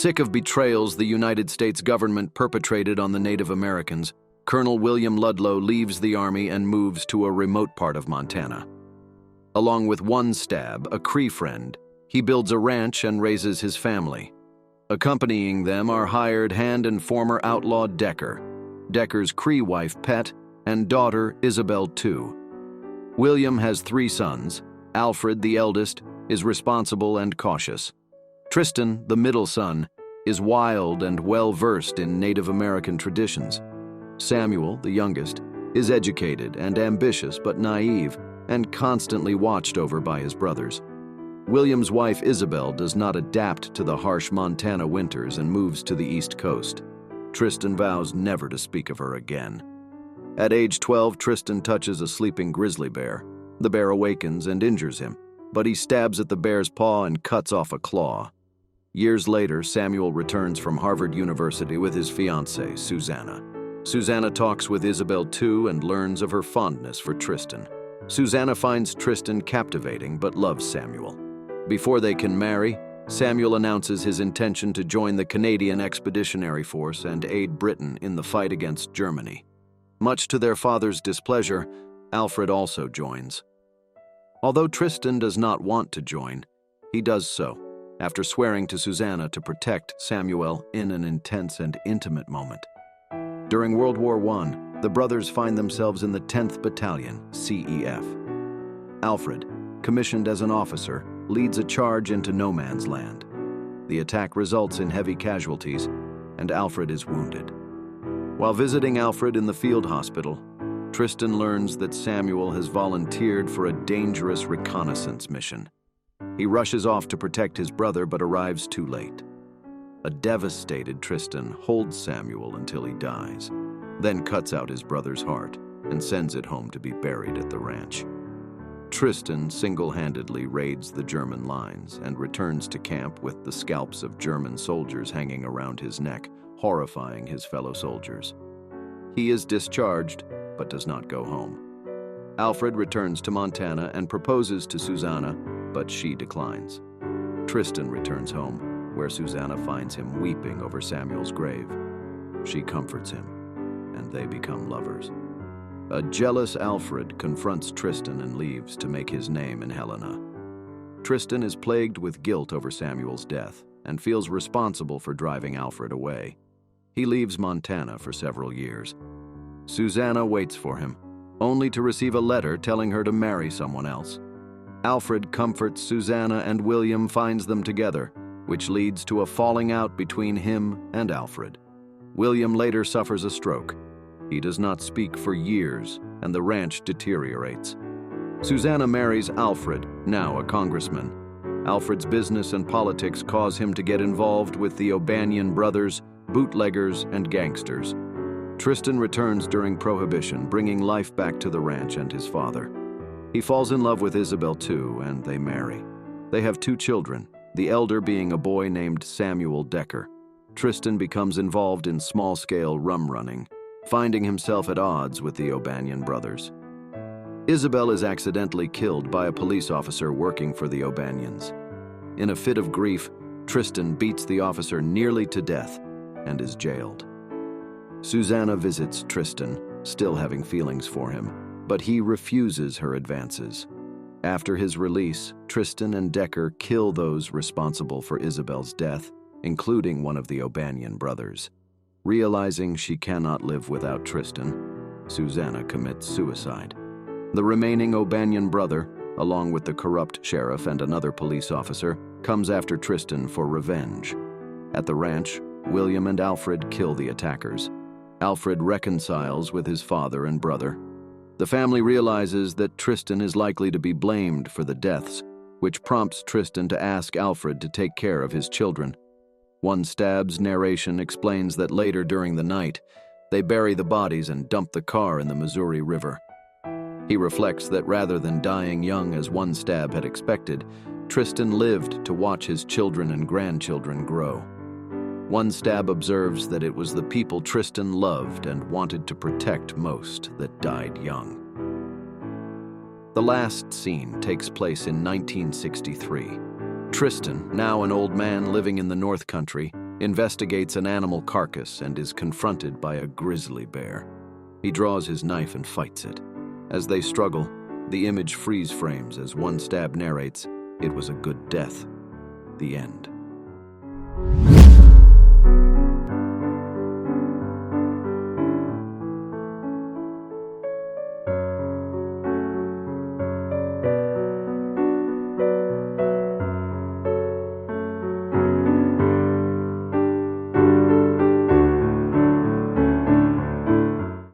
Sick of betrayals the United States government perpetrated on the Native Americans, Colonel William Ludlow leaves the Army and moves to a remote part of Montana. Along with one stab, a Cree friend, he builds a ranch and raises his family. Accompanying them are hired hand and former outlaw Decker, Decker's Cree wife Pitt, and daughter Isabel II. William has 3 sons. Alfred, the eldest, is responsible and cautious. Tristan, the middle son, is wild and well-versed in Native American traditions. Samuel, the youngest, is educated and ambitious but naive and constantly watched over by his brothers. William's wife Isabel does not adapt to the harsh Montana winters and moves to the East Coast. Tristan vows never to speak of her again. At age 12, Tristan touches a sleeping grizzly bear. The bear awakens and injures him, but he stabs at the bear's paw and cuts off a claw. Years later, Samuel returns from Harvard University with his fiancée, Susannah. Susannah talks with Isabel II and learns of her fondness for Tristan. Susannah finds Tristan captivating but loves Samuel. Before they can marry, Samuel announces his intention to join the Canadian Expeditionary Force and aid Britain in the fight against Germany. Much to their father's displeasure, Alfred also joins. Although Tristan does not want to join, he does so, after swearing to Susannah to protect Samuel in an intense and intimate moment. During World War I, the brothers find themselves in the 10th Battalion, CEF. Alfred, commissioned as an officer, leads a charge into no man's land. The attack results in heavy casualties, and Alfred is wounded. While visiting Alfred in the field hospital, Tristan learns that Samuel has volunteered for a dangerous reconnaissance mission. He rushes off to protect his brother but arrives too late. A devastated Tristan holds Samuel until he dies, then cuts out his brother's heart and sends it home to be buried at the ranch. Tristan single-handedly raids the German lines and returns to camp with the scalps of German soldiers hanging around his neck, horrifying his fellow soldiers. He is discharged, but does not go home. Alfred returns to Montana and proposes to Susannah, but she declines. Tristan returns home, where Susannah finds him weeping over Samuel's grave. She comforts him, and they become lovers. A jealous Alfred confronts Tristan and leaves to make his name in Helena. Tristan is plagued with guilt over Samuel's death and feels responsible for driving Alfred away. He leaves Montana for several years. Susannah waits for him, only to receive a letter telling her to marry someone else. Alfred comforts Susannah and William finds them together, which leads to a falling out between him and Alfred. William later suffers a stroke. He does not speak for years, and the ranch deteriorates. Susannah marries Alfred, now a congressman. Alfred's business and politics cause him to get involved with the O'Banion brothers, bootleggers, and gangsters. Tristan returns during Prohibition, bringing life back to the ranch and his father. He falls in love with Isabel too, and they marry. They have 2 children, the elder being a boy named Samuel Decker. Tristan becomes involved in small-scale rum running, finding himself at odds with the O'Banion brothers. Isabel is accidentally killed by a police officer working for the O'Banions. In a fit of grief, Tristan beats the officer nearly to death and is jailed. Susannah visits Tristan, still having feelings for him, but he refuses her advances. After his release, Tristan and Decker kill those responsible for Isabel's death, including one of the O'Banion brothers. Realizing she cannot live without Tristan, Susannah commits suicide. The remaining O'Banion brother, along with the corrupt sheriff and another police officer, comes after Tristan for revenge. At the ranch, William and Alfred kill the attackers. Alfred reconciles with his father and brother. The family realizes that Tristan is likely to be blamed for the deaths, which prompts Tristan to ask Alfred to take care of his children. One stab's narration explains that later during the night, they bury the bodies and dump the car in the Missouri River. He reflects that rather than dying young as one stab had expected, Tristan lived to watch his children and grandchildren grow. One stab observes that it was the people Tristan loved and wanted to protect most that died young. The last scene takes place in 1963. Tristan, now an old man living in the North Country, investigates an animal carcass and is confronted by a grizzly bear. He draws his knife and fights it. As they struggle, the image freeze frames as one stab narrates, "It was a good death." The end.